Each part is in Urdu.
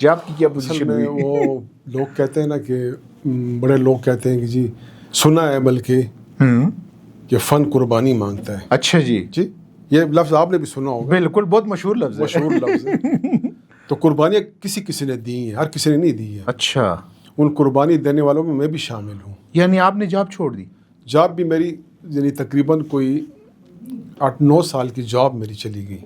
جاب کی کیا اصل پوزیشن میں ہوئی؟ وہ لوگ کہتے ہیں نا کہ بڑے لوگ کہتے ہیں کہ جی سنا ہے بلکہ کہ فن قربانی مانگتا ہے. اچھا جی. جی یہ لفظ آپ نے بھی سنا ہوگا. بالکل، بہت مشہور لفظ ہے. مشہور لفظ ہے. تو قربانیاں کسی نے دی ہیں, ہر کسی نے نہیں دی ہے. اچھا. ان قربانی دینے والوں میں بھی شامل ہوں. یعنی آپ نے جاب چھوڑ دی؟ جاب بھی میری یعنی تقریباً کوئی 8-9 سال کی جاب میری چلی گئی.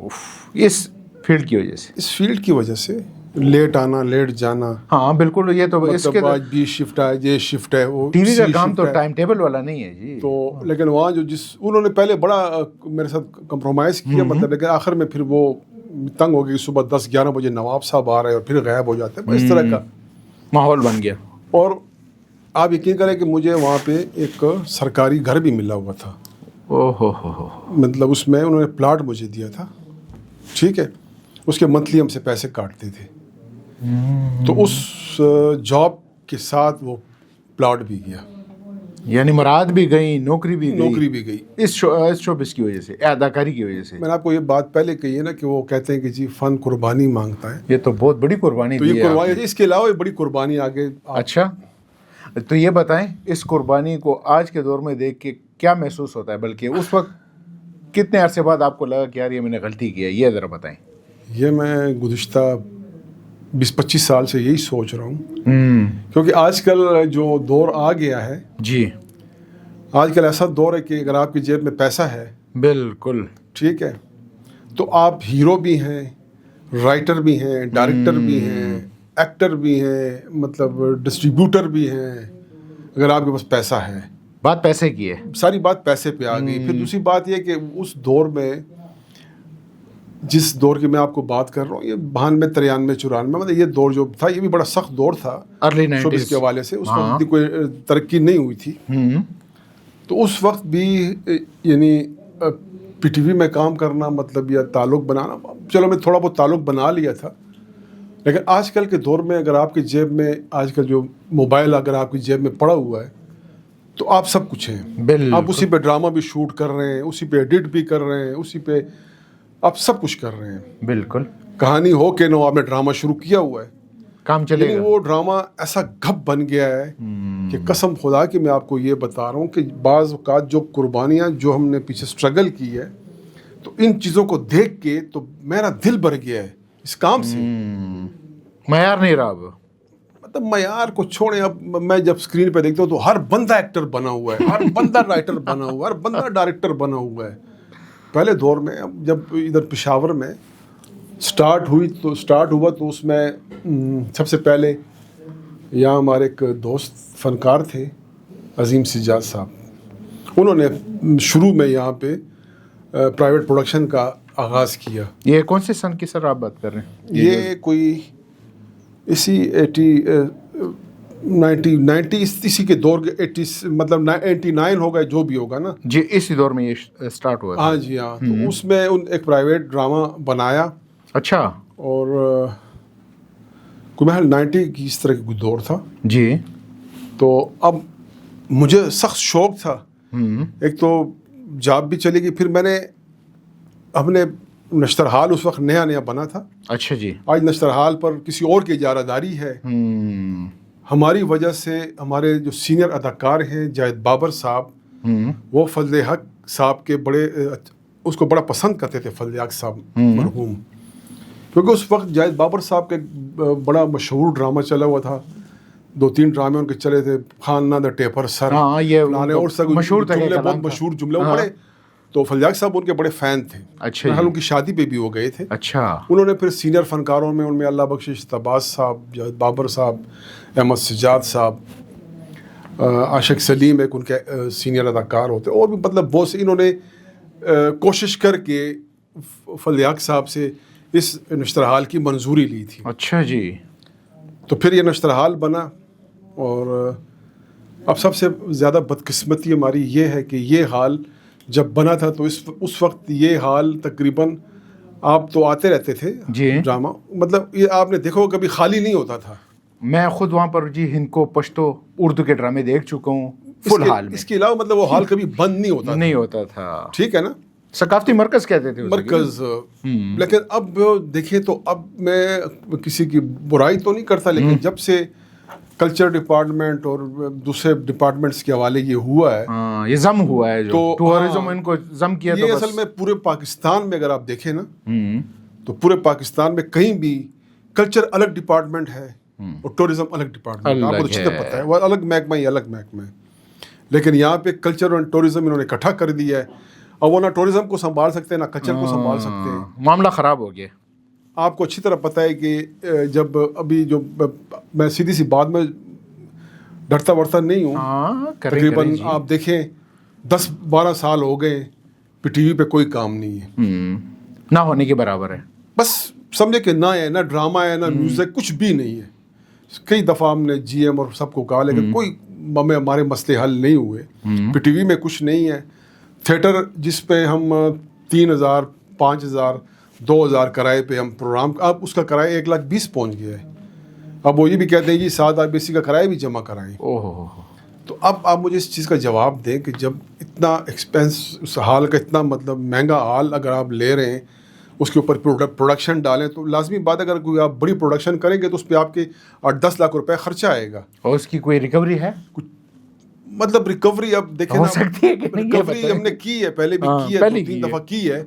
اس فیلڈ کی وجہ سے؟ اس فیلڈ کی وجہ سے لیٹ آنا لیٹ جانا. ہاں بالکل. یہ تو اس کے آج بھی شفٹ ہے, یہ شفٹ ہے, وہ ٹی وی کا کام تو ٹائم ٹیبل والا نہیں ہے جی. تو لیکن وہاں جو انہوں نے پہلے بڑا میرے ساتھ کمپرومائز کیا, مطلب لیکن آخر میں پھر وہ تنگ ہو گئی. صبح 10-11 بجے نواب صاحب آ رہے ہیں اور پھر غائب ہو جاتے ہیں, اس طرح کا ماحول بن گیا. اور آپ یقین کریں کہ مجھے وہاں پہ ایک سرکاری گھر بھی ملا ہوا تھا. مطلب اس میں انہوں نے پلاٹ مجھے دیا تھا, ٹھیک ہے, اس کے منتھلی ہم سے پیسے کاٹتے تھے. تو اس جاب کے ساتھ وہ پلاٹ بھی گیا. یعنی مراد بھی گئی, نوکری بھی گئی اس شوبز کی وجہ سے, اداکاری کی وجہ سے. میں نے آپ کو یہ بات پہلے کہی ہے نا کہ وہ کہتے ہیں کہ جی فن قربانی مانگتا ہے. یہ تو بہت بڑی قربانی تو یہ قربانی ہے. اس کے علاوہ یہ بڑی قربانی آگے. اچھا, تو یہ بتائیں اس قربانی کو آج کے دور میں دیکھ کے کیا محسوس ہوتا ہے, بلکہ اس وقت کتنے عرصے بعد آپ کو لگا کہ یار یہ میں نے غلطی کی ہے, یہ ذرا بتائیں. یہ میں گزشتہ 20-25 سال سے یہی سوچ رہا ہوں, کیونکہ آج کل جو دور آ گیا ہے جی, آج کل ایسا دور ہے کہ اگر آپ کی جیب میں پیسہ ہے, بالکل ٹھیک ہے, تو آپ ہیرو بھی ہیں, رائٹر بھی ہیں, ڈائریکٹر بھی ہیں, ایکٹر بھی ہیں, مطلب ڈسٹریبیوٹر بھی ہیں, اگر آپ کے پاس پیسہ ہے. بات پیسے کی ہے, ساری بات پیسے پہ آ گئی. پھر دوسری بات یہ کہ اس دور میں, جس دور کی میں آپ کو بات کر رہا ہوں, یہ 92-93-94, مطلب یہ دور جو تھا یہ بھی بڑا سخت دور تھا ارلی 90s کے حوالے سے. اس وقت کوئی ترقی نہیں ہوئی تھی. تو اس وقت بھی یعنی پی ٹی وی میں کام کرنا مطلب یا تعلق بنانا, چلو میں تھوڑا بہت تعلق بنا لیا تھا, لیکن آج کل کے دور میں اگر آپ کی جیب میں آج کل جو موبائل اگر آپ کی جیب میں پڑا ہوا ہے تو آپ سب کچھ ہیں. آپ اسی پہ ڈرامہ بھی شوٹ کر رہے ہیں, اسی پہ ایڈٹ بھی کر رہے ہیں, اسی پہ آپ سب کچھ کر رہے ہیں. بالکل. کہانی ہو کہ نہ آپ نے ڈرامہ شروع کیا ہوا ہے, کام چلے گا. وہ ڈرامہ ایسا گھپ بن گیا ہے کہ قسم خدا کی میں آپ کو یہ بتا رہا ہوں کہ بعض اوقات جو قربانیاں جو ہم نے پیچھے اسٹرگل کی ہے, تو ان چیزوں کو دیکھ کے تو میرا دل بھر گیا ہے اس کام سے. معیار نہیں رہا اب. مطلب معیار کو چھوڑیں, اب میں جب اسکرین پہ دیکھتا ہوں تو ہر بندہ ایکٹر بنا ہوا ہے, ہر بندہ رائٹر بنا ہوا ہے, ہر بندہ ڈائریکٹر بنا ہوا ہے. پہلے دور میں جب ادھر پشاور میں سٹارٹ ہوا تو اس میں سب سے پہلے یہاں ہمارے ایک دوست فنکار تھے عظیم سجاد صاحب, انہوں نے شروع میں یہاں پہ پرائیویٹ پروڈکشن کا آغاز کیا. یہ کون سے سن کی سر آپ بات کر رہے ہیں؟ یہ کوئی اسی 90 اسی کے دور کے 80 مطلب 89 ہوگا جو بھی ہوگا نا جی, اسی دور میں یہ سٹارٹ ہوا. ہاں جی ہاں. تو اس میں ایک پرائیویٹ ڈرامہ بنایا. اچھا. اور کوئی محل 90 کی اس طرح کا دور تھا جی. تو اب مجھے سخت شوق تھا, ایک تو جاب بھی چلی گئی, پھر میں نے اپنے نشترحال اس وقت نیا بنا تھا. اچھا جی. آج نشترحال پر کسی اور کی اجارہ داری ہے. ہماری وجہ سے ہمارے جو سینئر اداکار ہیں جاوید بابر صاحب, وہ فضل حق صاحب کے بڑے اس کو بڑا پسند کرتے تھے, فضل حق صاحب مرحوم, کیونکہ اس وقت جاوید بابر صاحب کا ایک بڑا مشہور ڈرامہ چلا ہوا تھا, 2-3 ڈرامے ان کے چلے تھے, خانہ دا ٹیپر سر, یہ مشہور جملے, بہت مشہور جملے وہ بڑے. تو فضل حق صاحب ان کے بڑے فین تھے. اچھا. ان کی شادی پہ بھی وہ گئے تھے. اچھا. انہوں نے پھر سینئر فنکاروں میں ان میں اللہ بخشش طباز صاحب, جاوید بابر صاحب, احمد سجاد صاحب, عاشق سلیم ایک ان کے سینئر اداکار ہوتے, اور بھی مطلب بہت سے انہوں نے کوشش کر کے فضل حق صاحب سے اس نشترحال کی منظوری لی تھی. اچھا جی. تو پھر یہ نشترحال بنا, اور اب سب سے زیادہ بدقسمتی ہماری یہ ہے کہ یہ حال جب بنا تھا تو اس وقت یہ حال تقریباً آپ تو آتے رہتے تھے جی ڈرامہ, مطلب یہ آپ نے دیکھو کبھی خالی نہیں ہوتا تھا. میں خود وہاں پر جی ہند کو پشتو اردو کے ڈرامے دیکھ چکا ہوں فل حال میں. اس کے علاوہ مطلب وہ حال کبھی بند نہیں ہوتا تھا. ٹھیک ہے نا. ثقافتی مرکز کہتے تھے مرکز. لیکن اب دیکھیں تو اب میں کسی کی برائی تو نہیں کرتا, لیکن جب سے کلچر ڈپارٹمنٹ اور دوسرے ڈپارٹمنٹس کے حوالے یہ ہوا ہے, یہ ضم ہوا ہے, جو ٹورزم ان کو ضم کیا, یہ اصل میں پورے پاکستان میں اگر آپ دیکھیں نا تو پورے پاکستان میں کہیں بھی کلچر الگ ڈپارٹمنٹ ہے اور ٹورزم الگ ڈپارٹمنٹ, آپ کو اچھی طرح پتہ ہے, وہ الگ محکمہ ہی الگ محکمہ ہے. لیکن یہاں پہ کلچر اور ٹورزم انہوں نے اکٹھا کر دیا ہے, اور وہ نہ ٹورزم کو سنبھال سکتے ہیں نہ کلچر کو سنبھال سکتے ہیں. معاملہ خراب ہو گیا. آپ کو اچھی طرح پتہ ہے کہ جب ابھی جو میں سیدھی سی بات میں ڈرتا ورتا نہیں ہوں, تقریباً آپ دیکھیں 10-12 سال ہو گئے پہ ٹی وی پہ کوئی کام نہیں ہے, نہ ہونے کے برابر ہے. بس سمجھے کہ نہ ہے, نہ ڈرامہ ہے, نہ میوزک, کچھ بھی نہیں ہے. کئی دفعہ ہم نے جی ایم اور سب کو کہا, لیکن کوئی ہمارے مسئلے حل نہیں ہوئے. پہ ٹی وی میں کچھ نہیں ہے. تھیٹر جس پہ ہم 3,000 5,000 2,000 کرائے پہ ہم پروگرام, اب اس کا کرایہ 1,20,000 پہنچ گیا ہے. اب وہ یہ بھی کہتے ہیں جی 7,000 بیسی کا کرایہ بھی جمع کرائیں. تو اب آپ مجھے اس چیز کا جواب دیں کہ جب اتنا ایکسپینس اس ہال کا, اتنا مطلب مہنگا ہال اگر آپ لے رہے ہیں, اس کے اوپر پروڈکشن ڈالیں, تو لازمی بات اگر کوئی آپ بڑی پروڈکشن کریں گے تو اس پہ آپ کے 8-10 لاکھ روپے خرچہ آئے گا. اور اس کی کوئی ریکوری ہے؟ مطلب ریکوری اب دیکھیں نا, ریکوری ہم نے کی ہے, پہلے بھی کی ہے, 2-3 دفعہ کی ہے,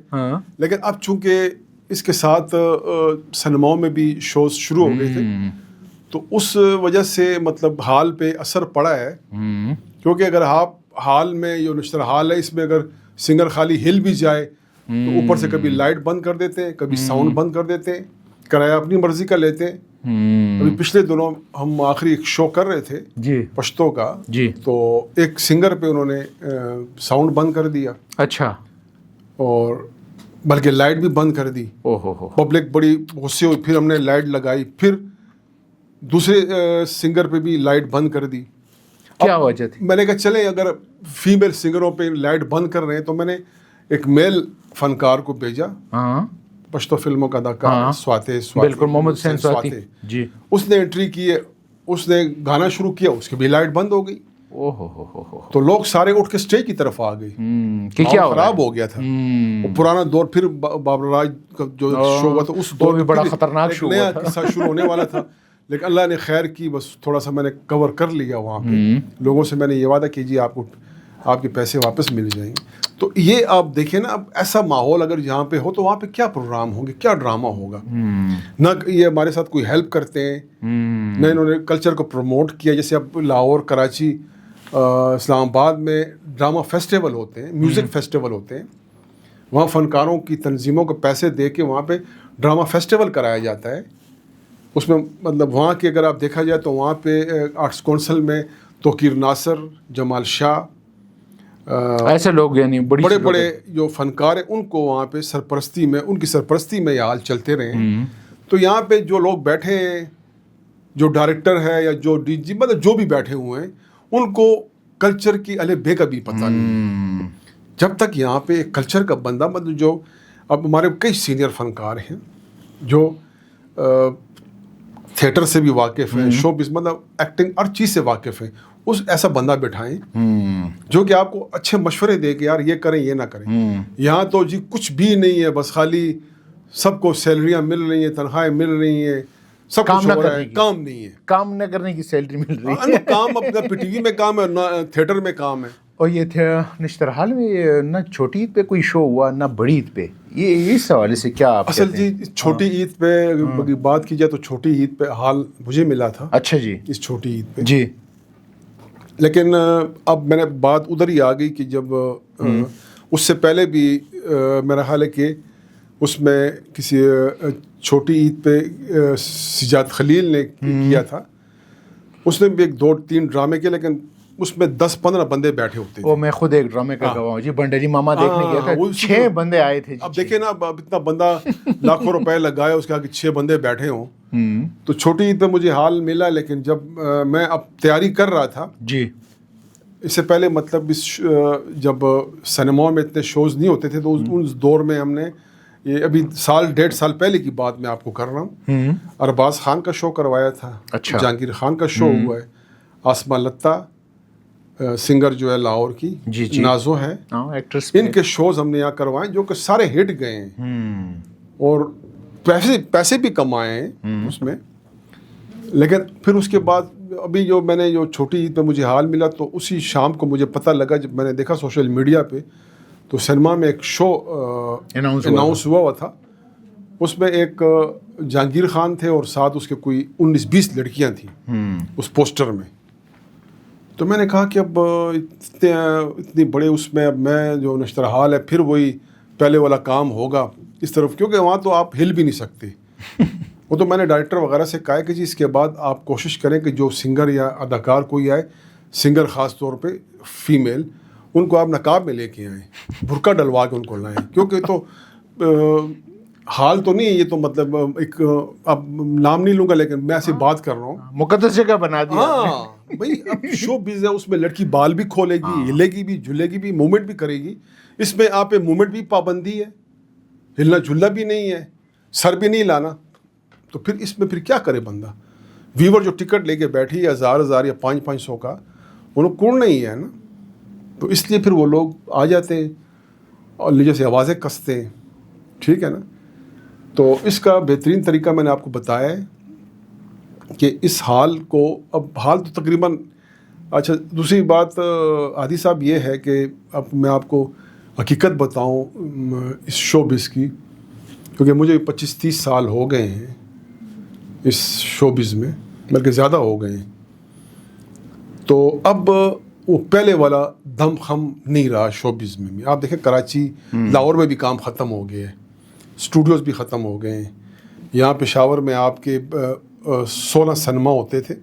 لیکن اب چونکہ اس کے ساتھ سنیماؤں میں بھی شوز شروع ہو گئے تھے, تو اس وجہ سے مطلب ہال پہ اثر پڑا ہے. کیونکہ اگر آپ ہال میں جو نشتر ہال ہے, اس میں اگر سنگر خالی ہل بھی جائے تو اوپر سے کبھی لائٹ بند کر دیتے ہیں, کبھی ساؤنڈ بند کر دیتے ہیں, کرایہ اپنی مرضی کا لیتے ہیں. ابھی پچھلے دنوں ہم آخری ایک شو کر رہے تھے جی پشتو کا, تو ایک سنگر پہ انہوں نے ساؤنڈ بند کر دیا. اچھا. اور بلکہ لائٹ بھی بند کر دی. پبلک بڑی غصے ہوئی, پھر ہم نے لائٹ لگائی, پھر دوسرے سنگر پہ بھی لائٹ بند کر دی. کیا وجہ تھی؟ میں نے کہا چلیں اگر فیمیل سنگروں پہ لائٹ بند کر رہے ہیں, تو میں نے ایک میل فنکار کو بھیجا, پشتو فلموں کا اداکار سواتے, بالکل محمد حسین سواتی جی. اس نے انٹری کی ہے, اس نے گانا شروع کیا, اس کی بھی لائٹ بند ہو گئی. تو لوگ سارے اٹھ کے اسٹیج کی طرف آ گئے کہ کیا خراب ہو گیا تھا. وہ پرانا دور, پھر بابر راج کا جو شو ہوا تھا اس دور بھی بڑا خطرناک شو نیا قصہ شروع ہونے والا تھا, لیکن اللہ نے خیر کی, بس تھوڑا سا میں نے کور کر لیا وہاں پہ. لوگوں سے میں نے یہ وعدہ کیجیے آپ کو آپ کے پیسے واپس مل جائیں گے. تو یہ آپ دیکھیں نا, اب ایسا ماحول اگر یہاں پہ ہو تو وہاں پہ کیا پروگرام ہوں گے, کیا ڈرامہ ہوگا. نہ یہ ہمارے ساتھ کوئی ہیلپ کرتے ہیں, نہ انہوں نے کلچر کو پروموٹ کیا. جیسے اب لاہور, کراچی, اسلام آباد میں ڈرامہ فیسٹیول ہوتے ہیں, میوزک فیسٹیول ہوتے ہیں. وہاں فنکاروں کی تنظیموں کو پیسے دے کے وہاں پہ ڈرامہ فیسٹیول کرایا جاتا ہے. اس میں مطلب وہاں کی اگر آپ دیکھا جائے تو وہاں پہ آرٹس کونسل میں توقیر ناصر, جمال شاہ, ایسے لوگ یعنی بڑے بڑے جو فنکار ہیں, ان کو وہاں پہ سرپرستی میں, ان کی سرپرستی میں یہ حال چلتے رہے ہیں. تو یہاں پہ جو لوگ بیٹھے ہیں, جو ڈائریکٹر ہے یا جو ڈی جی, مطلب جو بھی بیٹھے ہوئے ہیں, ان کو کلچر کی الے بے کا بھی پتہ نہیں. جب تک یہاں پہ ایک کلچر کا بندہ, مطلب جو اب ہمارے کئی سینئر فنکار ہیں جو تھیٹر سے بھی واقف ہیں, شو بز مطلب ایکٹنگ ہر چیز سے واقف ہیں, اس ایسا بندہ بٹھائیں جو کہ آپ کو اچھے مشورے دے کہ یار یہ کریں یہ نہ کریں. یہاں تو جی کچھ بھی نہیں ہے, بس خالی سب کو سیلریاں مل رہی ہیں, تنخواہیں مل رہی ہیں, سب کچھ ہو رہا ہے, کام نہیں ہے, کام نہ کرنے کی سیلری مل رہی ہے. کام اپنا پی ٹی وی میں کام ہے, نہ تھیٹر میں کام ہے. اور یہ تھے نشتر حال میں نہ چھوٹی عید پہ کوئی شو ہوا نہ بڑی عید پہ, یہ اس حوالے سے کیا آپ اصل جی چھوٹی عید پہ بات کی جائے تو چھوٹی عید پہ حال مجھے ملا تھا. اچھا جی. اس چھوٹی عید پہ جی. لیکن اب میں نے بات ادھر ہی آ گئی کہ جب اس سے پہلے بھی میرا خیال ہے کہ اس میں کسی چھوٹی عید پہ سجاد خلیل نے کیا تھا, اس نے بھی 2-3 ڈرامے کیے, لیکن اس میں 10-15 بندے بیٹھے ہوتے تھے. وہ میں خود ایک ڈرامے کا گواہ ہوں جی, بنڈری ماما دیکھنے گیا تھا, 6 بندے آئے تھے. اب دیکھیں نا, اب اتنا بندہ لاکھوں روپے لگایا, اس کے آگے 6 بندے بیٹھے ہوں. تو چھوٹی عید پہ مجھے حال ملا, لیکن جب میں اب تیاری کر رہا تھا جی, اس سے پہلے مطلب جب سنیما میں اتنے شوز نہیں ہوتے تھے, تو اس دور میں ہم نے یہ ابھی 1.5 سال پہلے کی بات میں آپ کو کر رہا ہوں, ارباز خان کا شو کروایا تھا. اچھا. جہانگیر خان کا شو ہوا ہے, آسما لتا, سنگر جو ہے لاہور کی جی نازو ہے، ایکٹریس، ان کے شوز ہم نے یہاں کروائے جو کہ سارے ہٹ گئے ہیں اور پیسے بھی کمائے ہیں اس میں. لیکن پھر اس کے بعد ابھی جو میں نے جو چھوٹی عید پہ مجھے حال ملا تو اسی شام کو مجھے پتہ لگا جب میں نے دیکھا سوشل میڈیا پہ تو سنیما میں ایک شو اناؤنس ہوا تھا. اس میں ایک جہانگیر خان تھے اور ساتھ اس کے کوئی 19-20 لڑکیاں تھیں اس پوسٹر میں. تو میں نے کہا کہ اب اتنی بڑے اس میں اب میں جو نشتر حال ہے پھر وہی پہلے والا کام ہوگا اس طرف، کیونکہ وہاں تو آپ ہل بھی نہیں سکتے. وہ تو میں نے ڈائریکٹر وغیرہ سے کہا کہ جی اس کے بعد آپ کوشش کریں کہ جو سنگر یا اداکار کوئی آئے، سنگر خاص طور پہ فیمیل، ان کو آپ نقاب میں لے کے آئیں، برقع ڈلوا کے ان کو لائیں، کیونکہ تو حال تو نہیں ہے یہ تو مطلب ایک اب نام نہیں لوں گا لیکن میں ایسی بات کر رہا ہوں، مقدس جگہ بنا دی. ہاں بھائی اب شو بز ہے، اس میں لڑکی بال بھی کھولے گی، ہلے گی بھی، جھلے گی بھی، موومنٹ بھی کرے گی. اس میں آپ پہ موومنٹ بھی پابندی ہے، ہلنا جھلنا بھی نہیں ہے، سر بھی نہیں لانا. تو پھر اس میں پھر کیا کرے بندہ؟ ویور جو ٹکٹ لے کے بیٹھی 1000 یا 500 کا انہوں کون نہیں ہے نا. تو اس لیے پھر وہ لوگ آ جاتے ہیں اور نیچے سے آوازیں کستے ہیں، ٹھیک ہے نا. تو اس کا بہترین طریقہ میں نے آپ کو بتایا ہے کہ اس حال کو اب حال تو تقریباً اچھا. دوسری بات عادی صاحب یہ ہے کہ اب میں آپ کو حقیقت بتاؤں اس شو بز کی، کیونکہ مجھے 25-30 سال ہو گئے ہیں اس شو بز میں، بلکہ زیادہ ہو گئے ہیں. تو اب وہ پہلے والا دم خم نہیں رہا شو بز میں. آپ دیکھیں کراچی لاہور میں بھی کام ختم ہو گیا ہے، اسٹوڈیوز بھی ختم ہو گئے ہیں. یہاں پشاور میں آپ کے 16 سنیما ہوتے تھے،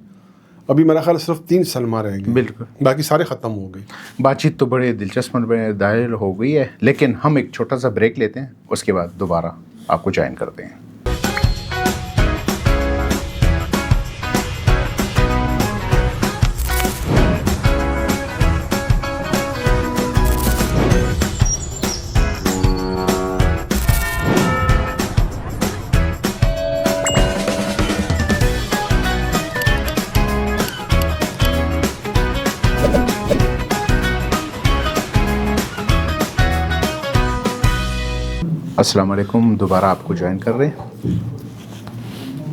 ابھی میرا خیال صرف 3 سنیما رہ گئے، بالکل باقی سارے ختم ہو گئے. بات چیت تو بڑے دلچسپ میں دائر ہو گئی ہے، لیکن ہم ایک چھوٹا سا بریک لیتے ہیں، اس کے بعد دوبارہ آپ کو جوائن کرتے ہیں. السلام علیکم، دوبارہ آپ کو جوائن کر رہے ہیں.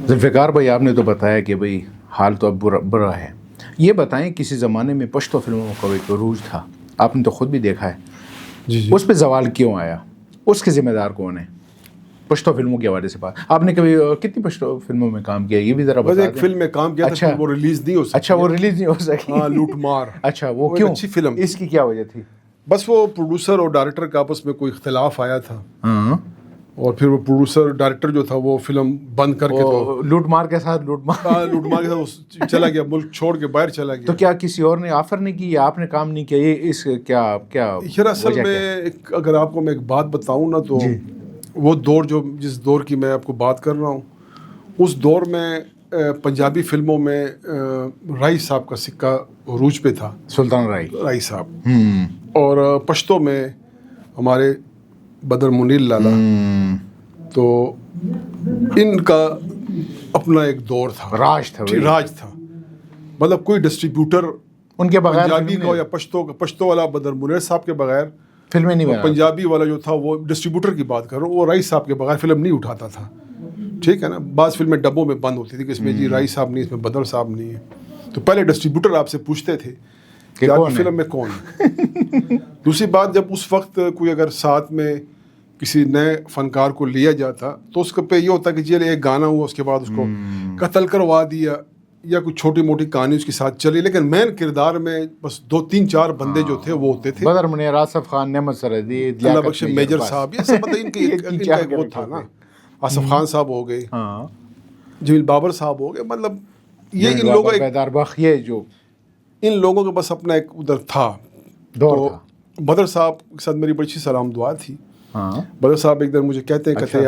ذوالفقار بھائی، آپ نے تو بتایا کہ بھئی حال تو اب برا ہے. یہ بتائیں کسی زمانے میں پشتو فلموں کا ایک عروج تھا، آپ نے تو خود بھی دیکھا ہے. جی اس پہ زوال کیوں آیا؟ اس کے ذمہ دار کون ہے؟ پشتو فلموں کے حوالے سے بات. آپ نے کبھی کتنی پشتو فلموں میں کام کیا یہ بھی ذرا بتا دیں. ایک فلم میں کام کیا تھا، وہ ریلیز نہیں ہو سکی. اچھا، وہ ریلیز نہیں ہو سکی. ہاں، لوٹ مار. اچھا، وہ کیوں؟ اچھی فلم. اس کی کیا وجہ تھی؟ بس وہ پروڈیوسر اور ڈائریکٹر کا آپس میں کوئی اختلاف آیا تھا، ہاں، اور پھر وہ پروڈیوسر ڈائریکٹر جو تھا وہ فلم بند کر کے تو لوٹ مار کے ساتھ لوٹ مار کے ساتھ چلا گیا، ملک چھوڑ کے باہر چلا گیا. تو کیا کسی اور نے آفر نہیں کی یا آپ نے کام نہیں کیا؟ یہ اس کیا اصل میں اگر آپ کو میں ایک بات بتاؤں نا تو وہ دور جس دور کی میں آپ کو بات کر رہا ہوں، اس دور میں پنجابی فلموں میں رائی صاحب کا سکہ عروج پہ تھا، سلطان رائی صاحب. اور پشتو میں ہمارے بدر منیر لالا. تو ان کا اپنا ایک دور تھا، راج تھا. مطلب کوئی ڈسٹریبیوٹر ان کے بغیر پنجابی کا یا پشتو والا بدر منیر صاحب کے بغیر فلمیں نہیں بنا. پنجابی والا جو تھا وہ ڈسٹریبیوٹر کی بات کر رہا ہوں، وہ رائی صاحب کے بغیر فلم نہیں اٹھاتا تھا. ٹھیک ہے نا. بعض فلمیں ڈبوں میں بند ہوتی تھی کہ اس میں جی رائی صاحب نہیں، اس میں بدر صاحب نہیں ہے. تو پہلے ڈسٹریبیوٹر آپ سے پوچھتے تھے کہ آپ کی فلم میں کون ہے. دوسری بات، جب اس وقت کوئی اگر ساتھ میں کسی نئے فنکار کو لیا جاتا تو اس پہ یہ ہوتا کہ جی ایک گانا ہوا، اس کے بعد اس کو قتل کروا دیا یا کوئی چھوٹی موٹی کہانی اس کے ساتھ چلی، لیکن مین کردار میں بس 2-3-4 بندے جو تھے وہ ہوتے تھے. بدر منیر، آصف خان، نعمت سرحدی، اللہ بخش میجر صاحب، یہ سب مطلب ان کا ایک وہ تھا نا. آصف خان صاحب ہو گئے، جمیل بابر صاحب ہو گئے. مطلب یہ ان لوگوں ان لوگوں کے بس اپنا ایک ادھر تھا دور. بدر صاحب کے ساتھ میری بڑی اچھی سلام دعا تھی. بدر صاحب ایک دن مجھے کہتے ہیں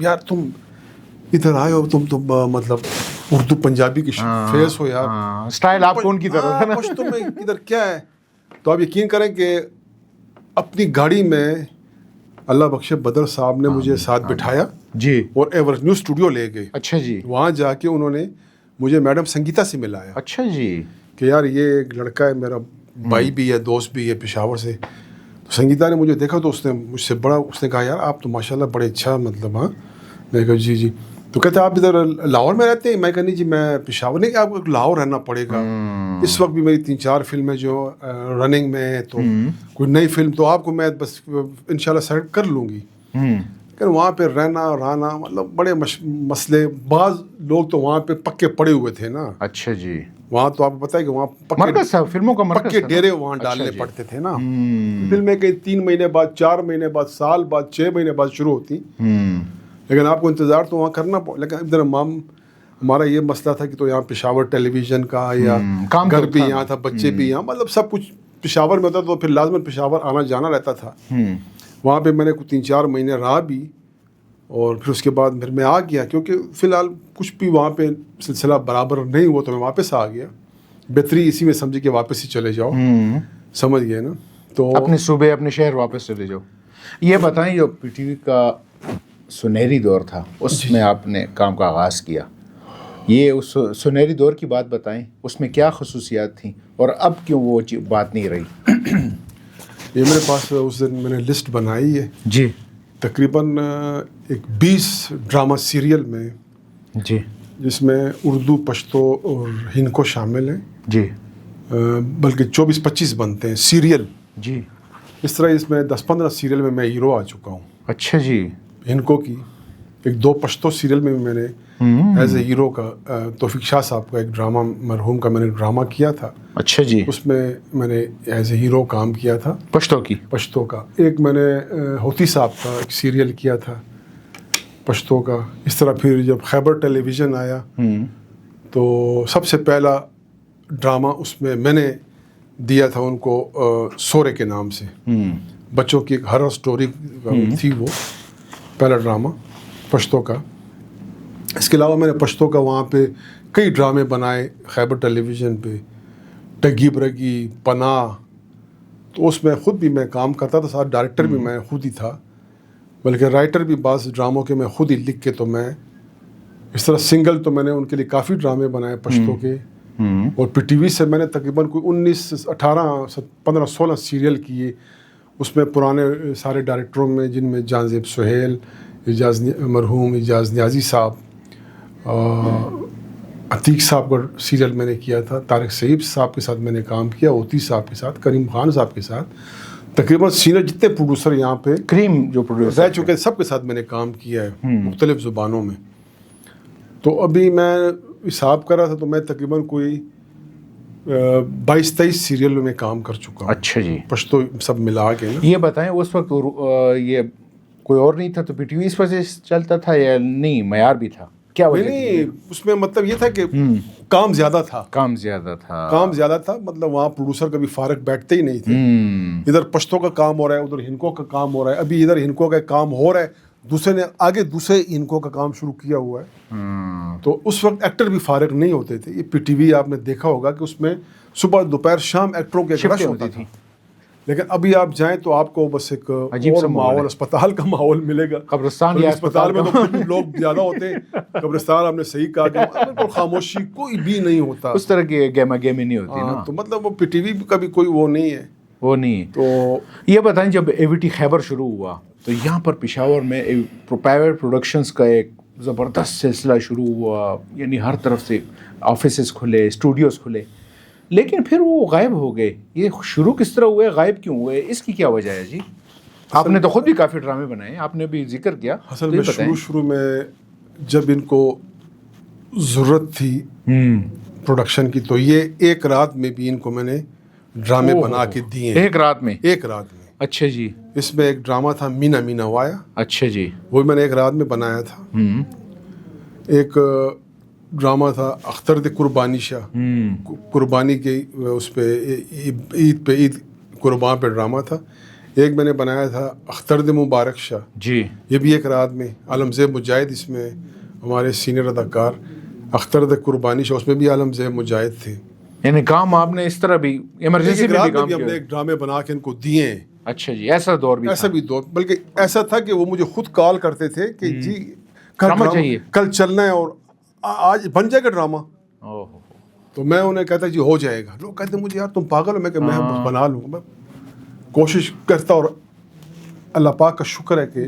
یار تم ادھر آئے ہو، تم مطلب اردو پنجابی کی فیس ہو یار، سٹائل آپ کو ان کی طرح ہے نا. پشتو میں ادھر کیا ہے. تو آپ یقین کریں کہ اپنی گاڑی میں اللہ بخش بدر صاحب نے مجھے ساتھ بٹھایا جی، اور ایور نیو اسٹوڈیو لے گئے. اچھا جی. وہاں جا کے انہوں نے مجھے میڈم سنگیتا سے ملایا. اچھا جی. کہ یار یہ ایک لڑکا ہے میرا بھائی بھی ہے دوست بھی ہے پشاور سے. تو سنگیتا نے مجھے دیکھا تو اس نے مجھ سے بڑا اس نے کہا یار آپ تو ماشاء اللہ بڑے اچھا مطلب. ہاں میں نے کہا جی جی. تو کہتے آپ ادھر لاہور میں رہتے ہیں؟ میں کہا نہیں جی میں پشاور. نہیں کہ آپ کو لاہور رہنا پڑے گا. اس وقت بھی میری 3-4 فلمیں جو رننگ میں ہیں تو کوئی نئی فلم تو آپ کو میں بس انشاءاللہ سیلیکٹ کر لوں گی. لیکن وہاں پہ رہنا مطلب بڑے مسئلے. بعض لوگ تو وہاں پہ پکے پڑے ہوئے تھے نا. اچھا جی. وہاں تو آپ کو پتہ ہے کہ وہاں مرکز تھا فلموں کا مرکز پکے ڈیرے وہاں ڈالنے پڑتے تھے نا. فلمیں کہیں 3 مہینے بعد 4 مہینے بعد سال بعد 6 مہینے بعد شروع ہوتی. لیکن آپ کو انتظار تو وہاں کرنا پڑا. لیکن ادھر ہمارا یہ مسئلہ تھا کہ تو یہاں پشاور ٹیلی ویژن کا یا گھر بھی یہاں تھا بچے بھی یہاں مطلب سب کچھ پشاور میں ہوتا تو پھر لازماً پشاور آنا جانا رہتا تھا. وہاں پہ میں نے 3-4 مہینے رہا بھی اور پھر اس کے بعد پھر میں آ گیا کیونکہ فی الحال کچھ بھی وہاں پہ سلسلہ برابر نہیں ہوا تو میں واپس آ گیا. بہتری اسی میں سمجھے کہ واپس ہی چلے جاؤ. سمجھ گئے نا. تو اپنے صوبے اپنے شہر واپس چلے جاؤ. یہ بتائیں جو پی ٹی وی کا سنہری دور تھا اس میں آپ نے کام کا آغاز کیا, یہ اس سنہری دور کی بات بتائیں, اس میں کیا خصوصیات تھیں اور اب کیوں وہ بات نہیں رہی؟ یہ میرے پاس اس دن میں نے لسٹ بنائی ہے جی. تقریباً ایک 20 ڈرامہ سیریل میں جی جس میں اردو پشتو اور ہندکو شامل ہیں. جی. بلکہ 24-25 بنتے ہیں سیریل. جی. اس طرح اس میں 10-15 سیریل میں ہیرو آ چکا ہوں. اچھا جی. ہندکو کی 1-2 پشتو سیریل میں میں نے ایز اے ہیرو کا توفیق شاہ صاحب کا ایک ڈرامہ مرحوم کا میں نے ڈرامہ کیا تھا. اچھا جی. اس میں میں نے ایز اے ہیرو کام کیا تھا پشتو کا. ایک میں نے ہوتی صاحب کا ایک سیریل کیا تھا پشتو کا. اس طرح پھر جب خیبر ٹیلی ویژن آیا تو سب سے پہلا ڈرامہ اس میں نے دیا تھا ان کو سورے کے نام سے. بچوں کی ایک ہرر سٹوری تھی وہ پہلا ڈرامہ پشتو کا. اس کے علاوہ میں نے پشتو کا وہاں پہ کئی ڈرامے بنائے خیبر ٹیلی ویژن پہ. ٹگی برگی, پناہ. تو اس میں خود بھی میں کام کرتا تھا. ساتھ ڈائریکٹر بھی میں خود ہی تھا بلکہ رائٹر بھی. بعض ڈراموں کے میں خود ہی لکھ کے تو میں اس طرح سنگل تو میں نے ان کے لیے کافی ڈرامے بنائے پشتو کے. اور پی ٹی وی سے میں نے تقریباً کوئی 19 18 15 16 سیریل کیے. اس میں پرانے سارے ڈائریکٹروں میں جن میں جان زیب سہیل, مرحوم اجاز نیازی صاحب, عتیق صاحب کا سیریل میں نے کیا تھا. طارق سعید صاحب کے ساتھ میں نے کام کیا, ہوتی صاحب کے ساتھ, کریم خان صاحب کے ساتھ. تقریباً سینئر جتنے پروڈیوسر یہاں پہ کریم جو پروڈیوسر رہ چکے سب کے ساتھ میں نے کام کیا ہے مختلف زبانوں میں. تو ابھی میں حساب کر رہا تھا تو میں تقریباً کوئی 22-23 سیریلوں میں کام کر چکا ہوں. اچھا جی. پشتو سب ملا کے نا. یہ بتائیں اس وقت یہ کوئی اور نہیں تھا تو پی ٹی وی اس وجہ سے چلتا تھا یا نہیں معیار بھی تھا؟ کیا وجہ نہیں اس میں مطلب یہ تھا کہ کام زیادہ تھا. کام زیادہ تھا مطلب وہاں پروڈیوسر کبھی فارغ بیٹھتے ہی نہیں تھے. ادھر پشتو کا کام ہو رہا ہے, ادھر ہندکو کا کام ہو رہا ہے. ابھی ادھر ہندکو کا کام ہو رہا ہے, دوسرے نے آگے دوسرے ہندکو کا کام شروع کیا ہوا ہے. تو اس وقت ایکٹر بھی فارغ نہیں ہوتے تھے. یہ پی ٹی وی آپ نے دیکھا ہوگا کہ اس میں صبح دوپہر شام ایکٹروں کے رش ہوتی تھی. لیکن ابھی آپ جائیں تو آپ کو بس ایک اور ماحول, اسپتال کا ماحول ملے گا. قبرستان یا اسپتال میں تو لوگ زیادہ ہوتے ہیں. قبرستان آپ نے صحیح کہا کہ بالکل خاموشی, کوئی بھی نہیں ہوتا. اس طرح کی گیما گیمی نہیں ہوتی نا. تو مطلب وہ پی ٹی وی کا بھی کوئی وہ نہیں ہے. تو یہ بتائیں جب اے وی ٹی خیبر شروع ہوا تو یہاں پر پشاور میں پرائیویٹ پروڈکشنز کا ایک زبردست سلسلہ شروع ہوا. یعنی ہر طرف سے آفیسز کھلے, اسٹوڈیوز کھلے, لیکن پھر وہ غائب ہو گئے. یہ شروع کس طرح ہوئے, غائب کیوں ہوئے, اس کی کیا وجہ ہے جی؟ آپ نے تو خود بھی کافی ڈرامے بنائے ہیں, آپ نے بھی ذکر کیا. اصل میں شروع میں جب ان کو ضرورت تھی پروڈکشن کی تو یہ ایک رات میں بھی ان کو میں نے ڈرامے بنا کے دیے. ایک رات میں؟ اچھا جی. اس میں ایک ڈرامہ تھا مینا مینا وایا. اچھا جی. وہ میں نے ایک رات میں بنایا تھا. ایک ڈرامہ تھا اختر دے قربانی شاہ, قربانی کے اس پہ عید قربان پہ ڈرامہ تھا. ایک میں نے بنایا تھا اختر دے مبارک شاہ جی. یہ بھی ایک رات میں. عالم زیب مجاہد اس میں ہمارے سینئر اداکار. اختر دے قربانی شاہ اس میں بھی عالم زیب مجاہد تھے. یعنی کام آپ نے اس طرح بھی ایمرجنسی میں بھی کام کیا؟ ہم نے ایک ڈرامے بنا کے ان کو دیے ہیں. اچھا جی. ایسا دور بلکہ ایسا تھا کہ وہ مجھے خود کال کرتے تھے کہ جی کل چلنا ہے اور آج بن جائے گا ڈرامہ. تو میں انہیں کہتا جی ہو جائے گا. لوگ کہتے ہیں مجھے یار تم پاگل ہو. میں کہ میں بنا لوں گا. میں کوشش کرتا اور اللہ پاک کا شکر ہے کہ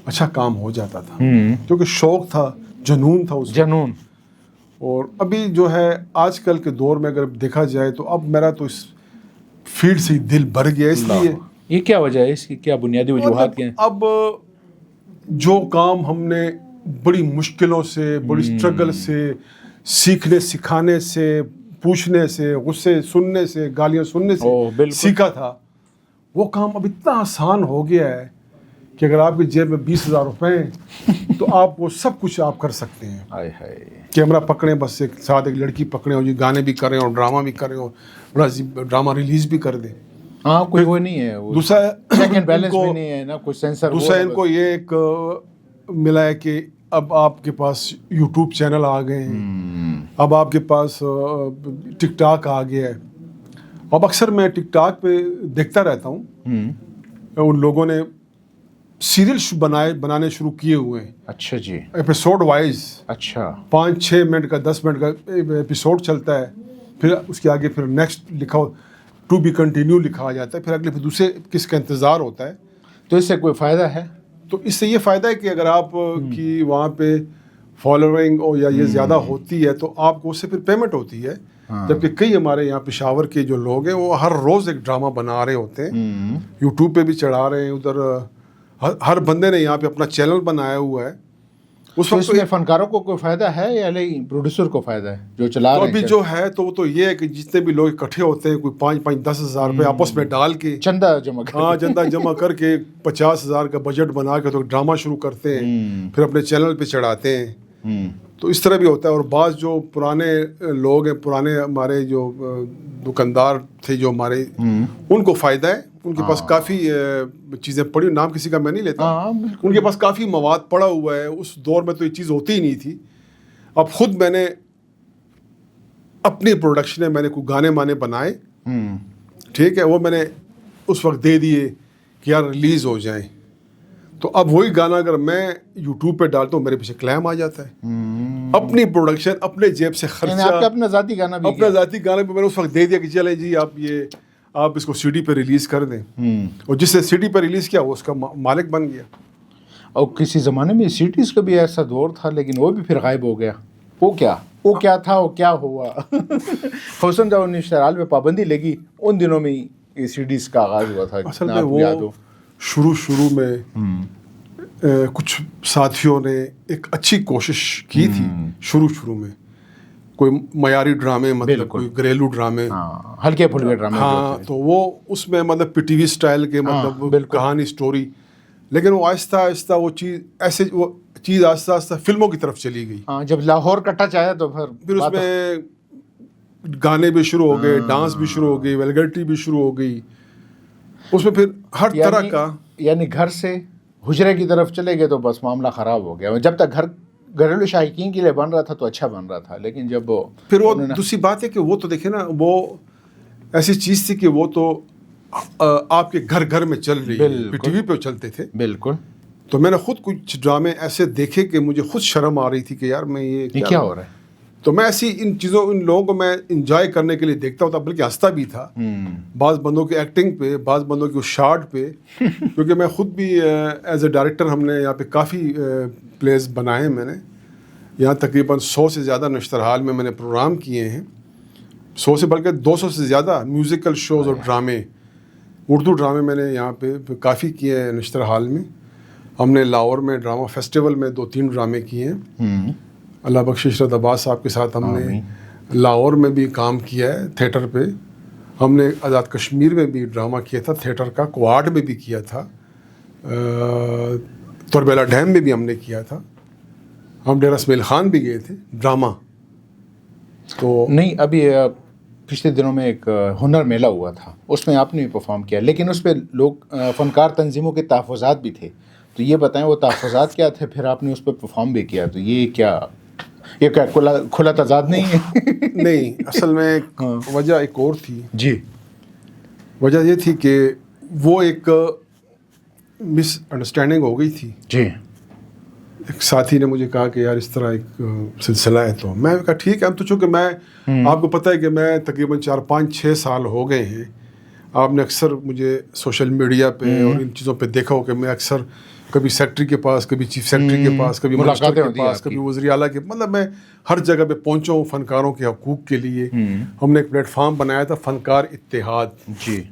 اچھا کام ہو جاتا تھا کیونکہ شوق تھا, جنون تھا اس جنون. اور ابھی جو ہے آج کل کے دور میں اگر دیکھا جائے تو اب میرا تو اس فیلڈ سے دل بھر گیا. اس لیے یہ کیا وجہ ہے, اس کی کیا بنیادی وجوہات کیا ہیں؟ اب جو کام ہم نے بڑی مشکلوں سے, بڑی اسٹرگل سے, سیکھنے سکھانے سے, پوچھنے سے, غصے سننے سے, گالیاں سننے سے سیکھا تھا, وہ کام اب اتنا آسان ہو گیا ہے کہ اگر آپ کی جیب میں 20,000 روپے ہیں تو آپ وہ سب کچھ آپ کر سکتے ہیں. کیمرہ پکڑیں, بس ایک ساتھ ایک لڑکی پکڑیں اور یہ گانے بھی کریں اور ڈرامہ بھی کریں اور بڑا ڈرامہ ریلیز بھی کر دیں. ہاں کوئی وہ نہیں ہے, دوسرا چیک اینڈ بیلنس بھی نہیں ہے نا, کوئی سینسر. دوسرا ان کو یہ ایک ملا ہے کہ اب آپ کے پاس یوٹیوب چینل آ گئے ہیں, اب آپ کے پاس ٹک ٹاک آ گیا ہے. اب اکثر میں ٹک ٹاک پہ دیکھتا رہتا ہوں, ان لوگوں نے سیریل بنانے شروع کیے ہوئے ہیں. اچھا جی. Episode wise. اچھا. 5-6 منٹ کا 10 منٹ کا ایپیسوڈ چلتا ہے, پھر اس کے آگے پھر نیکسٹ لکھا ٹو بی کنٹینیو لکھا جاتا ہے, پھر اگلے پھر دوسرے کس کا انتظار ہوتا ہے. تو اس سے کوئی فائدہ ہے؟ تو اس سے یہ فائدہ ہے کہ اگر آپ کی وہاں پہ فالوئنگ اور یا یہ زیادہ ہوتی ہے تو آپ کو اس سے پھر پیمنٹ ہوتی ہے. جبکہ کئی ہمارے یہاں پشاور کے جو لوگ ہیں وہ ہر روز ایک ڈرامہ بنا رہے ہوتے ہیں, یوٹیوب پہ بھی چڑھا رہے ہیں. ادھر ہر بندے نے یہاں پہ اپنا چینل بنایا ہوا ہے. اس وقت میں فنکاروں کو کوئی فائدہ ہے یا نہیں پروڈیوسر کو فائدہ ہے جو چلا رہے ہیں؟ ابھی جو ہے تو وہ تو یہ ہے کہ جتنے بھی لوگ اکٹھے ہوتے ہیں, کوئی 5-10 ہزار روپے آپس میں ڈال کے چندہ جمع کر کے 50,000 کا بجٹ بنا کے تو ڈرامہ شروع کرتے ہیں, پھر اپنے چینل پہ چڑھاتے ہیں. تو اس طرح بھی ہوتا ہے. اور بعض جو پرانے لوگ ہیں, پرانے ہمارے جو دکاندار تھے جو ہمارے, ان کو فائدہ ہے. ان کے پاس کافی چیزیں پڑی, نام کسی کا میں نہیں لیتا, ان کے پاس کافی مواد پڑا ہوا ہے. اس دور میں تو یہ چیز ہوتی ہی نہیں تھی. اب خود میں نے اپنی پروڈکشنیں, میں نے کوئی گانے مانے بنائے, ٹھیک ہے, وہ میں نے اس وقت دے دیے کہ یار ریلیز ہو جائیں. تو اب وہی گانا اگر میں یوٹیوب پہ ڈالتا ہوں میرے پیچھے کلیم آ جاتا ہے. اپنی پروڈکشن, اپنے جیب سے خرچہ, اپنا ذاتی گانا بھی میں نے اس وقت دے دیا کہ چلے جی آپ اس کو سی ڈی پہ ریلیز کر دیں. اور جس سے سی ڈی پہ ریلیز کیا وہ اس کا مالک بن گیا. اور کسی زمانے میں سی ڈیز کا بھی ایسا دور تھا, لیکن وہ بھی پھر غائب ہو گیا. وہ کیا تھا, وہ کیا ہوا؟ حسن جب اشتہار پہ پابندی لگی ان دنوں میں یہ سی ڈیز کا آغاز ہوا تھا. اصل میں وہ شروع میں کچھ ساتھیوں نے ایک اچھی کوشش کی تھی شروع میں, کوئی معیاری ڈرامے, مطلب کوئی گھریلو ڈرامے, ہلکے پھلکے ڈرامے. ہاں, تو وہ اس میں مطلب پی ٹی وی اسٹائل کے مطلب کہانی اسٹوری. لیکن وہ آہستہ وہ چیز آہستہ فلموں کی طرف چلی گئی. جب لاہور کا ٹچ آیا تو پھر اس میں گانے بھی شروع ہو گئے, ڈانس بھی شروع ہو گئی, ویلگرٹی بھی شروع ہو گئی. اس میں پھر ہر طرح کا, یعنی گھر سے حجرے کی طرف چلے گئے تو بس معاملہ خراب ہو گیا. جب تک گھریلو شائقین کے لیے بن رہا تھا تو اچھا بن رہا تھا, لیکن جب پھر وہ دوسری بات ہے کہ وہ تو دیکھیں نا, وہ ایسی چیز تھی کہ وہ تو آپ کے گھر میں چل رہی ہے, پی ٹی وی پہ چلتے تھے. بالکل. تو میں نے خود کچھ ڈرامے ایسے دیکھے کہ مجھے خود شرم آ رہی تھی کہ یار میں یہ کیا ہو رہا ہے. تو میں ایسی ان لوگوں کو میں انجوائے کرنے کے لیے دیکھتا ہوتا, بلکہ ہنستا بھی تھا بعض بندوں کی ایکٹنگ پہ, بعض بندوں کی شارٹ پہ. کیونکہ میں خود بھی ایز اے ڈائریکٹر, ہم نے یہاں پہ کافی پلیز بنائے ہیں. میں نے یہاں تقریباً 100 سے زیادہ نشتر حال میں نے پروگرام کیے ہیں, 100 سے بلکہ 200 سے زیادہ میوزیکل شوز اور ڈرامے, اردو ڈرامے میں نے یہاں پہ کافی کیے ہیں نشتر حال میں. ہم نے لاہور میں ڈرامہ فیسٹیول میں 2-3 ڈرامے کیے ہیں. اللہ بخش عشرت عباس صاحب کے ساتھ ہم نے لاہور میں بھی کام کیا ہے تھیٹر پہ. ہم نے آزاد کشمیر میں بھی ڈرامہ کیا تھا تھیٹر کا, کوارڈ میں بھی کیا تھا, تربیلا ڈیم میں بھی ہم نے کیا تھا. ہم ڈیرہ اسماعیل خان بھی گئے تھے ڈرامہ. تو نہیں, ابھی پچھلے دنوں میں ایک ہنر میلہ ہوا تھا, اس میں آپ نے بھی پرفارم کیا, لیکن اس پہ لوگ فنکار تنظیموں کے تحفظات بھی تھے. تو یہ بتائیں وہ تحفظات کیا تھے, پھر آپ نے اس پہ پرفارم بھی کیا, تو یہ کیا کھلا تضاد نہیں ہے؟ نہیں, اصل میں وجہ ایک اور تھی. جی, وجہ یہ تھی کہ وہ ایک مس انڈرسٹینڈنگ ہو گئی تھی. جی. ایک ساتھی نے مجھے کہا کہ یار اس طرح ایک سلسلہ ہے، تو میں کہا ٹھیک ہے. ہم تو چونکہ میں آپ کو پتہ ہے کہ میں تقریباً 4-5-6 سال ہو گئے ہیں. آپ نے اکثر مجھے سوشل میڈیا پہ اور ان چیزوں پہ دیکھا ہو کہ میں اکثر کبھی سیکٹری کے پاس، کبھی چیف سیکرٹری کے پاس، کبھی منسٹر کے پاس، کبھی وزیر اعلیٰ کے، مطلب میں ہر جگہ پہ پہنچا ہوں فنکاروں کے حقوق کے لیے. ہم نے ایک پلیٹ فارم بنایا تھا فنکار اتحاد. جی.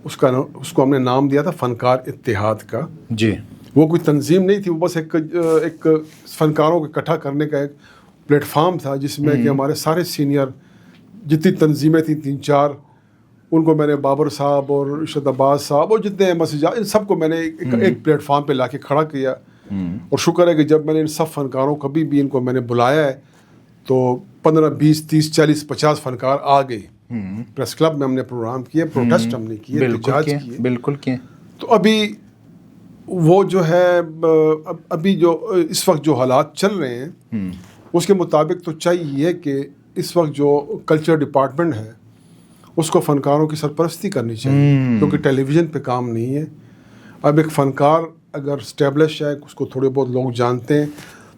اس کو ہم نے نام دیا تھا فنکار اتحاد کا. جی. وہ کوئی تنظیم نہیں تھی، وہ بس ایک فنکاروں کو اکٹھا کرنے کا ایک پلیٹ فارم تھا جس میں کہ ہمارے سارے سینئر جتنی تنظیمیں تھیں 3-4، ان کو میں نے بابر صاحب اور ارشد عباس صاحب اور جتنے مسجد ان سب کو میں نے ایک پلیٹ فارم پہ لا کے کھڑا کیا. اور شکر ہے کہ جب میں نے ان سب فنکاروں کبھی بھی ان کو میں نے بلایا ہے تو 15-20-30-40-50 فنکار آ گئے. پریس کلب میں ہم نے پروگرام کیے، پروٹیسٹ ہم نے کیے، احتجاج کیے. بالکل کیے. تو ابھی وہ جو ہے ابھی جو اس وقت جو حالات چل رہے ہیں اس کے مطابق تو چاہیے کہ اس وقت جو کلچر ڈپارٹمنٹ ہے اس کو فنکاروں کی سرپرستی کرنی چاہیے، کیونکہ ٹیلی ویژن پہ کام نہیں ہے. اب ایک فنکار اگر اسٹیبلش ہے، اس کو تھوڑے بہت لوگ جانتے ہیں،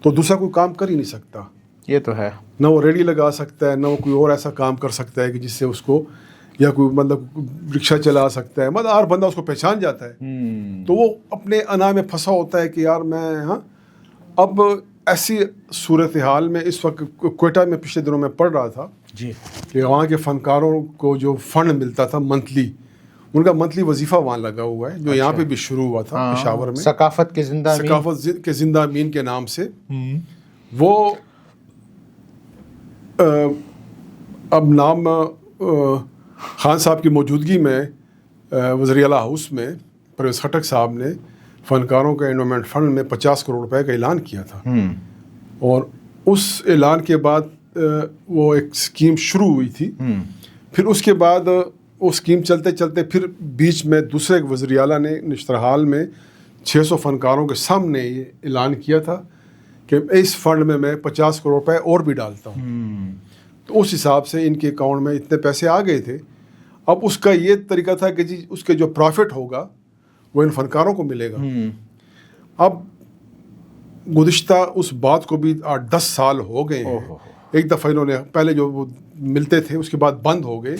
تو دوسرا کوئی کام کر ہی نہیں سکتا. یہ تو ہے. نہ وہ ریڈی لگا سکتا ہے، نہ وہ کوئی اور ایسا کام کر سکتا ہے کہ جس سے اس کو، یا کوئی مطلب رکشہ چلا سکتا ہے، مطلب ہر بندہ اس کو پہچان جاتا ہے. تو وہ اپنے انا میں پھنسا ہوتا ہے کہ یار میں اب ایسی صورتحال میں اس وقت کوئٹہ میں پچھلے دنوں میں پڑھ رہا تھا جی کہ وہاں کے فنکاروں کو جو فنڈ ملتا تھا منتھلی، ان کا منتھلی وظیفہ وہاں لگا ہوا ہے جو یہاں پہ بھی شروع ہوا تھا پشاور میں، ثقافت کے زندہ امین کے نام سے. وہ اب نام خان صاحب کی موجودگی میں وزیر اعلیٰ ہاؤس میں پرویز خٹک صاحب نے فنکاروں کے انڈومنٹ فنڈ میں 50 کروڑ روپے کا اعلان کیا تھا. اور اس اعلان کے بعد وہ ایک اسکیم شروع ہوئی تھی. پھر اس کے بعد وہ اسکیم چلتے چلتے پھر بیچ میں دوسرے وزیر اعلیٰ نے نشترحال میں 600 فنکاروں کے سامنے یہ اعلان کیا تھا کہ اس فنڈ میں 50 کروڑ روپے اور بھی ڈالتا ہوں. تو اس حساب سے ان کے اکاؤنٹ میں اتنے پیسے آ گئے تھے. اب اس کا یہ طریقہ تھا کہ جی اس کے جو پروفٹ ہوگا وہ ان فنکاروں کو ملے گا. اب گزشتہ اس بات کو بھی 8-10 سال ہو گئے ہیں. ایک دفعہ انہوں نے پہلے جو وہ ملتے تھے اس کے بعد بند ہو گئے،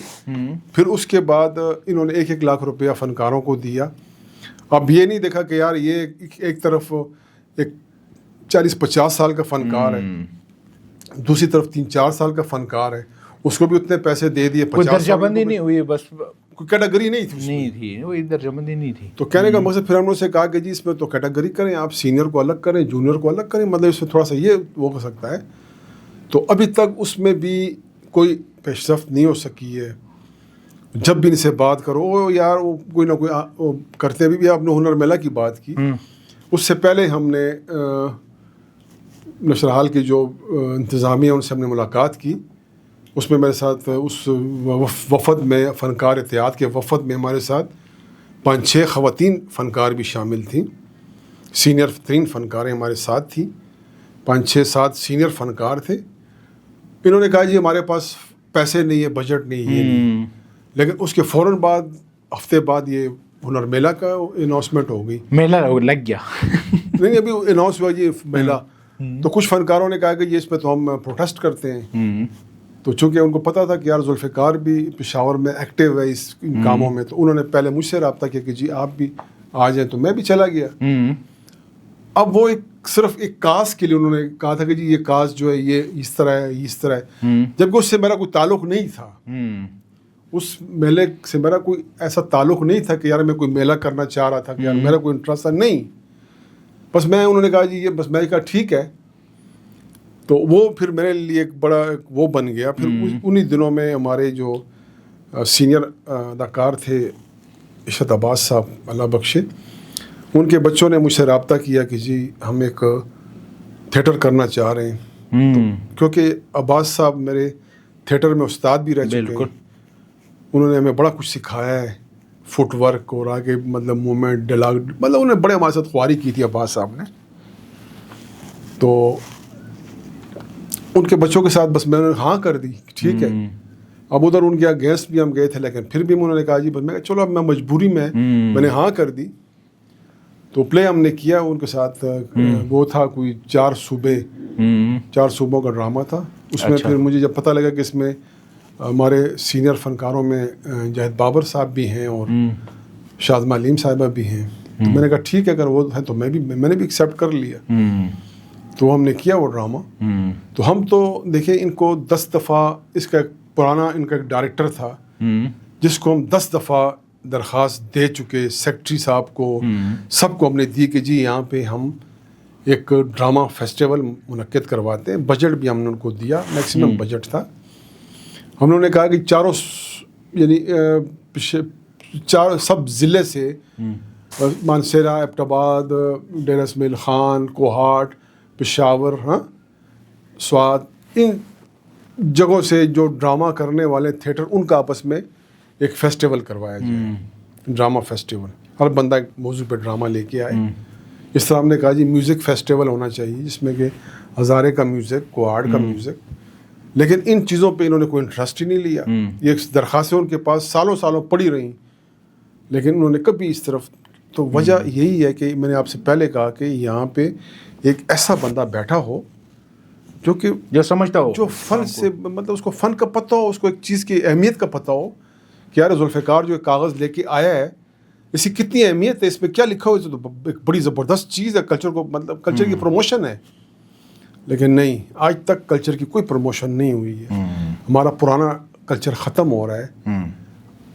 پھر اس کے بعد انہوں نے 1-1 لاکھ روپیہ فنکاروں کو دیا. اب یہ نہیں دیکھا کہ یار یہ ایک طرف ایک 40-50 سال کا فنکار ہے، دوسری طرف 3-4 سال کا فنکار ہے، اس کو بھی اتنے پیسے دے دیے. 50 درجہ بندی نہیں ہوئی، بس کوئی کیٹیگری نہیں تھی، وہ درجہ بندی نہیں تھی. تو کہنے کا مقصد پھر ہم نے اسے کہا کہ جی اس میں تو کیٹیگری کریں، آپ سینئر کو الگ کریں، جونیئر کو الگ کریں، مطلب اس میں تھوڑا سا یہ وہ ہو سکتا ہے. تو ابھی تک اس میں بھی کوئی پیش رفت نہیں ہو سکی ہے. جب بھی ان سے بات کرو یار وہ کوئی نہ کوئی کرتے بھی آپ نے ہنر میلہ کی بات کی. اس سے پہلے ہم نے نشرحال کی جو انتظامیہ ان سے ہم نے ملاقات کی. اس میں میرے ساتھ اس وفد میں فنکار اتحاد کے وفد میں ہمارے ساتھ 5-6 خواتین فنکار بھی شامل تھیں. سینئر ترین فنکاریں ہمارے ساتھ تھیں، 5-6-7 سینئر فنکار تھے. انہوں نے کہا جی ہمارے پاس پیسے نہیں ہے، بجٹ نہیں ہے، یہ نہیں. لیکن اس کے فوراً بعد ہفتے بعد یہ ہنر میلہ کا اناؤنسمنٹ ہو گئی. میلہ لگ گیا نہیں ابھی اناؤنس ہوا یہ میلہ. تو کچھ فنکاروں نے کہا کہ یہ اس پہ تو ہم پروٹیسٹ کرتے ہیں. تو چونکہ ان کو پتا تھا کہ یار ذوالفقار بھی پشاور میں ایکٹیو ہے اس کاموں میں، تو انہوں نے پہلے مجھ سے رابطہ کیا کہ جی آپ بھی آ جائیں، تو میں بھی چلا گیا. اب وہ صرف ایک کاز کے لیے انہوں نے کہا تھا کہ جی یہ کاز جو ہے یہ اس طرح ہے، اس طرح ہے، جبکہ اس سے میرا کوئی تعلق نہیں تھا. اس میلے سے میرا کوئی ایسا تعلق نہیں تھا کہ یار میں کوئی میلہ کرنا چاہ رہا تھا کہ یار میرا کوئی انٹرسٹ تھا، نہیں. بس انہوں نے کہا جی یہ بس، میں نے کہا ٹھیک ہے. تو وہ پھر میرے لیے ایک بڑا وہ بن گیا. پھر انہی دنوں میں ہمارے جو سینئر اداکار تھے ارشد عباس صاحب اللہ بخشے، ان کے بچوں نے مجھ سے رابطہ کیا کہ جی ہم ایک تھیٹر کرنا چاہ رہے ہیں. کیونکہ عباس صاحب میرے تھیٹر میں استاد بھی رہ چکے ہیں. انہوں نے ہمیں بڑا کچھ سکھایا ہے، فٹ ورک اور آگے مطلب موومنٹ ڈائلاگ، مطلب انہوں نے بڑے ہمارے ساتھ خواری کی تھی عباس صاحب نے. تو ان کے بچوں کے ساتھ بس میں نے ہاں کر دی، ٹھیک ہے. اب ادھر ان کے اگینسٹ بھی ہم گئے تھے، لیکن پھر بھی انہوں نے کہا جی بس، میں چلو اب میں مجبوری میں نے ہاں کر دی. تو پلے ہم نے کیا ان کے ساتھ. وہ تھا کوئی 4 صوبوں کا ڈرامہ تھا. اس میں پھر مجھے جب پتہ لگا کہ اس میں ہمارے سینئر فنکاروں میں جاہد بابر صاحب بھی ہیں اور شاذمہ علیم صاحبہ بھی ہیں, تو میں نے کہا ٹھیک ہے اگر وہ ہے تو میں نے بھی ایکسیپٹ کر لیا. تو ہم نے کیا وہ ڈرامہ. تو ہم تو دیکھیں ان کو 10 دفعہ, اس کا ایک پرانا ان کا ایک ڈائریکٹر تھا جس کو ہم 10 دفعہ درخواست دے چکے, سیکٹری صاحب کو, سب کو ہم نے دی کہ جی یہاں پہ ہم ایک ڈرامہ فیسٹیول منعقد کرواتے ہیں. بجٹ بھی ہم نے ان کو دیا, میکسیمم بجٹ تھا. ہم نے کہا کہ چاروں یعنی سب ضلع سے مانسیرا, ایبٹ آباد, ڈیرہ اسماعیل خان, کوہاٹ, پشاور, سوات, ان جگہوں سے جو ڈرامہ کرنے والے تھیٹر ان کا آپس میں ایک فیسٹیول کروایا جائے, ڈرامہ فیسٹیول. ہر بندہ ایک موضوع پہ ڈرامہ لے کے آئے. اس طرح ہم نے کہا جی میوزک فیسٹیول ہونا چاہیے جس میں کہ ہزارے کا میوزک, کوہاٹ کا میوزک. لیکن ان چیزوں پہ انہوں نے کوئی انٹرسٹ ہی نہیں لیا. یہ درخواستیں ان کے پاس سالوں پڑی رہیں, لیکن انہوں نے کبھی اس طرف. تو وجہ یہی ہے کہ میں نے آپ سے پہلے کہا کہ یہاں پہ ایک ایسا بندہ بیٹھا ہو جو سمجھتا ہو, جو فن سے مطلب اس کو فن کا پتہ ہو, اس کو ایک چیز کی اہمیت کا پتہ ہو کہ یار ذوالفقار جو ایک کاغذ لے کے آیا ہے اس کی کتنی اہمیت ہے, اس میں کیا لکھا ہو, تو ایک بڑی زبردست چیز ہے, کلچر کو مطلب کلچر کی پروموشن ہے. لیکن نہیں, آج تک کلچر کی کوئی پروموشن نہیں ہوئی ہے. ہمارا پرانا کلچر ختم ہو رہا ہے.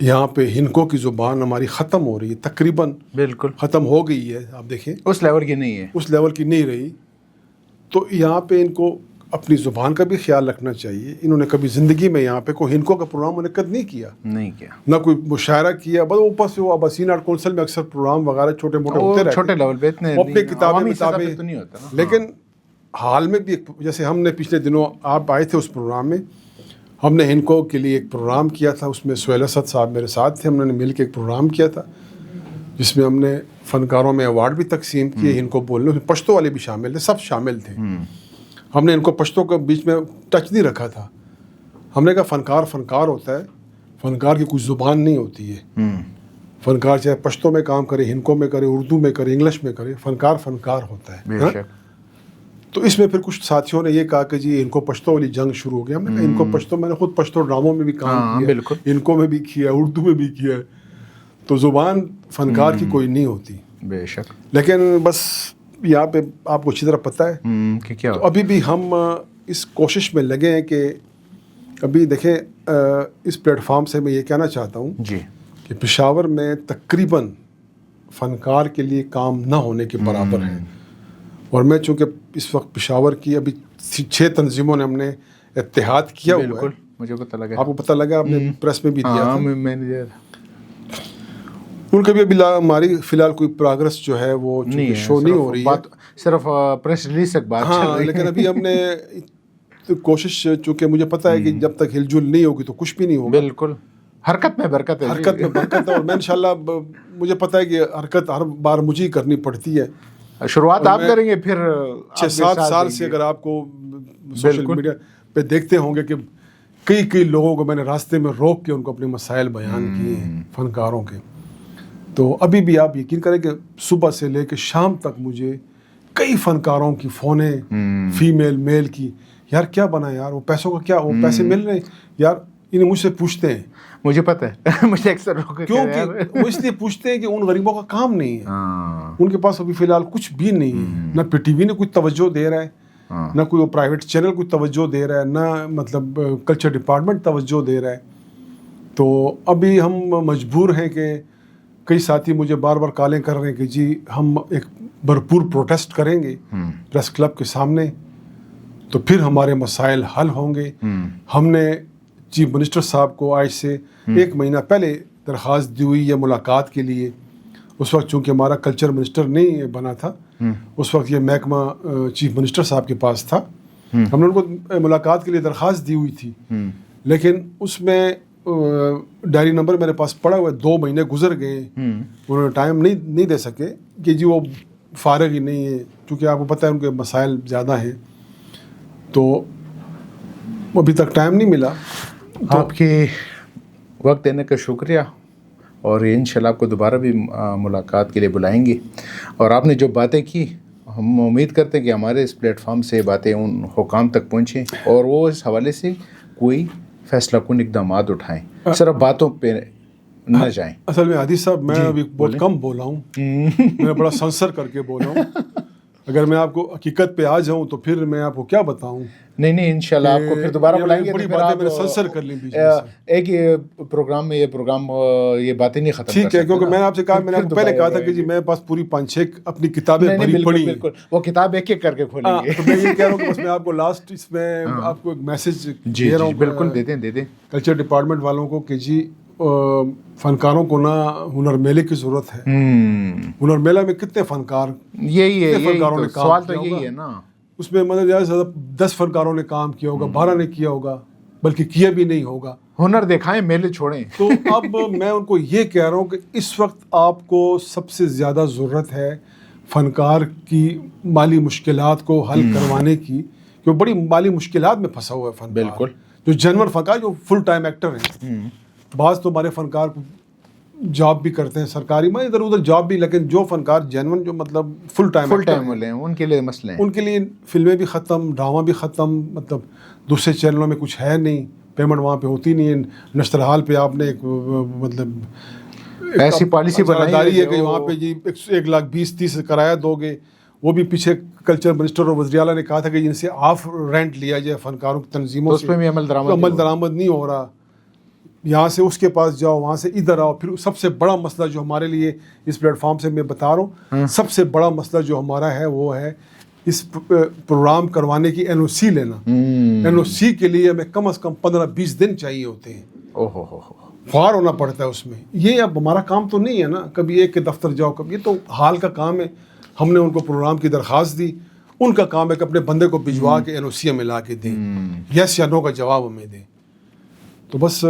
یہاں پہ ہنکو کی زبان ہماری ختم ہو رہی ہے, تقریباً بالکل ختم ہو گئی ہے. آپ دیکھیں اس لیول کی نہیں ہے, اس لیول کی نہیں رہی. تو یہاں پہ ان کو اپنی زبان کا بھی خیال رکھنا چاہیے. انہوں نے کبھی زندگی میں یہاں پہ کوئی ہنکو کا پروگرام منعقد نہیں کیا, نہ کوئی مشاعرہ کیا. بس اوپر سے وہ اباسین آرٹ کونسل میں اکثر پروگرام وغیرہ چھوٹے موٹے ہوتے رہتے, چھوٹے لیول پہ اتنے اپنی کتابیں تو نہیں ہوتا. لیکن حال میں بھی جیسے ہم نے پچھلے دنوں آپ آئے تھے اس پروگرام میں, ہم نے ہنکو کے لیے ایک پروگرام کیا تھا. اس میں سہیل اسد صاحب میرے ساتھ تھے, ہم نے مل کے ایک پروگرام کیا تھا جس میں ہم نے فنکاروں میں ایوارڈ بھی تقسیم کیے. ہنکو بولنے میں پشتو والے بھی شامل تھے, سب شامل تھے. ہم نے ان کو پشتوں کے بیچ میں ٹچ نہیں رکھا تھا. ہم نے کہا فنکار ہوتا ہے, فنکار کی کوئی زبان نہیں ہوتی ہے. فنکار چاہے پشتوں میں کام کرے, ہنکو میں کرے, اردو میں کرے, انگلش میں کرے, فنکار ہوتا ہے. تو اس میں پھر کچھ ساتھیوں نے یہ کہا کہ جی ان کو پشتو والی جنگ شروع ہو گیا. ہم نے کہا ان کو پشتو, میں نے خود پشتو ڈراموں میں بھی کام کیا, انکو میں بھی کیا, اردو میں بھی کیا. تو زبان فنکار کی کوئی نہیں ہوتی. بے شک. لیکن بس یہاں پہ آپ کو اچھی طرح پتہ ہے کہ کیا, تو ابھی بھی ہم اس کوشش میں لگے ہیں کہ ابھی دیکھیں اس پلیٹ فارم سے میں یہ کہنا چاہتا ہوں جی کہ پشاور میں تقریباً فنکار کے لیے کام نہ ہونے کے برابر ہے. اور میں چونکہ اس وقت پشاور کی ابھی 6 تنظیموں نے ہم نے اتحاد کیا ہوا ہے. مجھے پتہ لگا, آپ کو پتہ لگا, آپ نے پریس میں بھی دیا تھا. میں نے دیا تھا. ان کے بھی ابھی ہماری فی الحال کوئی پروگرس جو ہے وہ شو نہیں ہو رہی ہے, صرف پریس ریلیز تک بات چل رہی ہے. لیکن ابھی ہم نے کوشش, چونکہ مجھے پتہ ہے کہ جب تک ہل جل نہیں ہوگی تو کچھ بھی نہیں ہوگا. بالکل, حرکت میں برکت ہے. حرکت میں برکت ہے. اور میں انشاءاللہ مجھے پتہ ہے کہ حرکت ہر بار مجھے ہی کرنی پڑتی ہے. شروعات آپ کریں گے, پھر 6-7 سال سے اگر آپ کو سوشل میڈیا پہ دیکھتے ہوں گے کہ کئی لوگوں کو میں نے راستے میں روک کے ان کو اپنے مسائل بیان کیے ہیں فنکاروں کے. تو ابھی بھی آپ یقین کریں کہ صبح سے لے کے شام تک مجھے کئی فنکاروں کی فونیں, فیمیل میل کی, یار کیا بنا یار, وہ پیسوں کا کیا, وہ پیسے مل رہے ہیں یار. انہیں مجھ سے پوچھتے ہیں, مجھے پتہ ہے, مجھے اکثر لوگ کیونکہ وہ اس لیے پوچھتے ہیں کہ ان غریبوں کا کام نہیں ہے, ان کے پاس ابھی فی الحال کچھ بھی نہیں ہے. نہ پی ٹی وی نے کوئی توجہ دے رہا ہے, نہ کوئی پرائیویٹ چینل کوئی توجہ دے رہا ہے, نہ مطلب کلچر ڈپارٹمنٹ توجہ دے رہا ہے. تو ابھی ہم مجبور ہیں کہ کئی ساتھی مجھے بار بار کالیں کر رہے ہیں کہ جی ہم ایک بھرپور پروٹیسٹ کریں گے پریس کلب کے سامنے, تو پھر ہمارے مسائل حل ہوں گے. ہم نے چیف منسٹر صاحب کو آج سے 1 مہینہ پہلے درخواست دی ہوئی ہے ملاقات کے لیے. اس وقت چونکہ ہمارا کلچر منسٹر نہیں بنا تھا, اس وقت یہ محکمہ چیف منسٹر صاحب کے پاس تھا. ہم نے ان کو ملاقات کے لیے درخواست دی ہوئی تھی, لیکن اس میں ڈائری نمبر میرے پاس پڑا ہوا ہے, 2 مہینے گزر گئے, انہوں نے ٹائم نہیں دے سکے کہ جی وہ فارغ ہی نہیں ہے, کیونکہ آپ کو پتہ ہے ان کے مسائل زیادہ ہیں. تو ابھی تک ٹائم نہیں ملا. آپ کی وقت دینے کا شکریہ. اور انشاءاللہ آپ کو دوبارہ بھی ملاقات کے لیے بلائیں گے. اور آپ نے جو باتیں کی ہم امید کرتے ہیں کہ ہمارے اس پلیٹ فارم سے باتیں ان حکام تک پہنچیں اور وہ اس حوالے سے کوئی فیصلہ کن اقدامات اٹھائیں, صرف باتوں پہ نہ جائیں. اصل میں عادل صاحب میں ابھی بہت کم بولا ہوں, میں بڑا سنسر کر کے بولا ہوں. اگر میں آپ کو حقیقت پہ آ جاؤں تو پھر میں آپ کو کیا بتاؤں. نہیں انشاءاللہ آپ کو پھر دوبارہ بلائیں گے. بڑی باتیں میں نے سنسر کر لی بیچ میں سے. ایک یہ پروگرام یہ باتیں نہیں ختم ٹھیک ہے, کیونکہ میں نے آپ سے کہا, میں نے آپ کو پہلے کہا تھا کہ جی میرے پاس پوری 5-6 اپنی کتابیں بھری پڑی ہیں. بالکل وہ کتاب ایک ایک کر کے کھولیں گے. تو میں یہ کہہ رہا ہوں کہ بس میں آپ کو لاسٹ اس میں آپ کو ایک میسج دے رہا ہوں. بالکل دے دیں کلچر ڈپارٹمنٹ والوں کو کہ جی فنکاروں کو نا ہنر میلے کی ضرورت ہے. ہنر میلہ میں کتنے فنکار, یہی فنکاروں نے سوال کام تو کیا یہی ہے ہوگا نا. اس میں مطلب زیادہ سے زیادہ 10 فنکاروں نے کام کیا ہوگا, 12 نے کیا ہوگا, بلکہ کیا بھی نہیں ہوگا. ہنر دکھائیں, میلے چھوڑیں. تو اب میں ان کو یہ کہہ رہا ہوں کہ اس وقت آپ کو سب سے زیادہ ضرورت ہے فنکار کی مالی مشکلات کو حل کروانے کی, کہ بڑی مالی مشکلات میں پھنسا ہوا ہے فنکار. بالکل. جو جنور فنکار جو فل ٹائم ایکٹر ہیں, بعض تو ہمارے فنکار جاب بھی کرتے ہیں سرکاری میں ادھر ادھر جاب بھی, لیکن جو فنکار جینون جو مطلب فل ٹائم والے ہیں ان کے لیے مسئلے ہیں. ان کے لیے فلمیں بھی ختم, ڈرامہ بھی ختم, مطلب دوسرے چینلوں میں کچھ ہے نہیں, پیمنٹ وہاں پہ ہوتی نہیں ہے. نشتر حال پہ آپ نے ایک مطلب ایسی پالیسی بنائی ہے کہ وہاں پہ جی 1,20,30 کرایہ دو گے. وہ بھی پیچھے کلچر منسٹر اور وزیر اعلیٰ نے کہا تھا کہ ان سے آف رینٹ لیا جائے فنکاروں کی تنظیموں سے, اس پہ بھی عمل درآمد نہیں ہو رہا. یہاں سے اس کے پاس جاؤ, وہاں سے ادھر آؤ. پھر سب سے بڑا مسئلہ جو ہمارے لیے اس پلیٹ فارم سے میں بتا رہا ہوں, سب سے بڑا مسئلہ جو ہمارا ہے وہ ہے اس پروگرام کروانے کی NOC لینا. NOC کے لیے ہمیں کم از کم 15-20 دن چاہیے ہوتے ہیں. خوار ہونا پڑتا ہے اس میں. یہ اب ہمارا کام تو نہیں ہے نا, کبھی ایک کے دفتر جاؤ, کبھی یہ تو حال کا کام ہے. ہم نے ان کو پروگرام کی درخواست دی, ان کا کام ہے کہ اپنے بندے کو بھجوا کے NOC ہمیں لا کے دیں, یس یا نو کا جواب ہمیں دیں. تو بس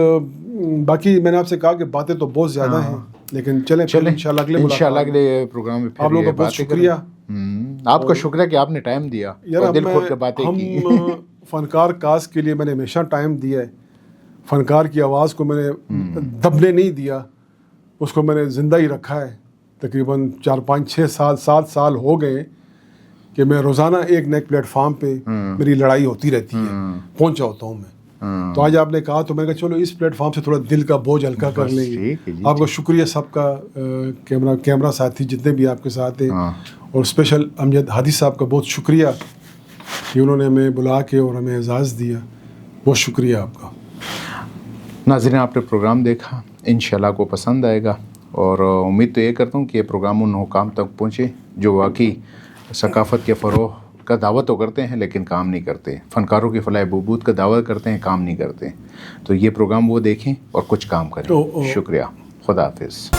باقی میں نے آپ سے کہا کہ باتیں تو بہت زیادہ ہیں, لیکن چلیں انشاءاللہ اگلے پروگرام میں آپ لوگوں کا بہت شکریہ. آپ کا شکریہ کہ آپ نے ٹائم دیا اور دل کھول کے باتیں کی. ہم فنکار کاز کے لیے میں نے ہمیشہ ٹائم دیا ہے. فنکار کی آواز کو میں نے دبنے نہیں دیا, اس کو میں نے زندہ ہی رکھا ہے. تقریباً 4-5-6-7 سال ہو گئے کہ میں روزانہ ایک نئے پلیٹ فارم پہ میری لڑائی ہوتی رہتی ہے, پہنچا ہوتا ہوں میں. تو آج آپ نے کہا تو میں نے کہا چلو اس پلیٹ فارم سے تھوڑا دل کا بوجھ ہلکا کر لیں گے. آپ کا شکریہ سب کا, کیمرہ ساتھی جتنے بھی آپ کے ساتھ ہیں, اور اسپیشل امجد ہادی صاحب کا بہت شکریہ کہ انہوں نے ہمیں بلا کے اور ہمیں اعزاز دیا. بہت شکریہ آپ کا. ناظرین, آپ نے پروگرام دیکھا, انشاءاللہ آپ کو پسند آئے گا, اور امید تو یہ کرتا ہوں کہ یہ پروگرام ان حکام تک پہنچے جو واقعی ثقافت کے فروغ کا دعوت تو کرتے ہیں لیکن کام نہیں کرتے, فنکاروں کی فلاح بہبود کا دعوت کرتے ہیں, کام نہیں کرتے. تو یہ پروگرام وہ دیکھیں اور کچھ کام کریں. شکریہ, خدا حافظ.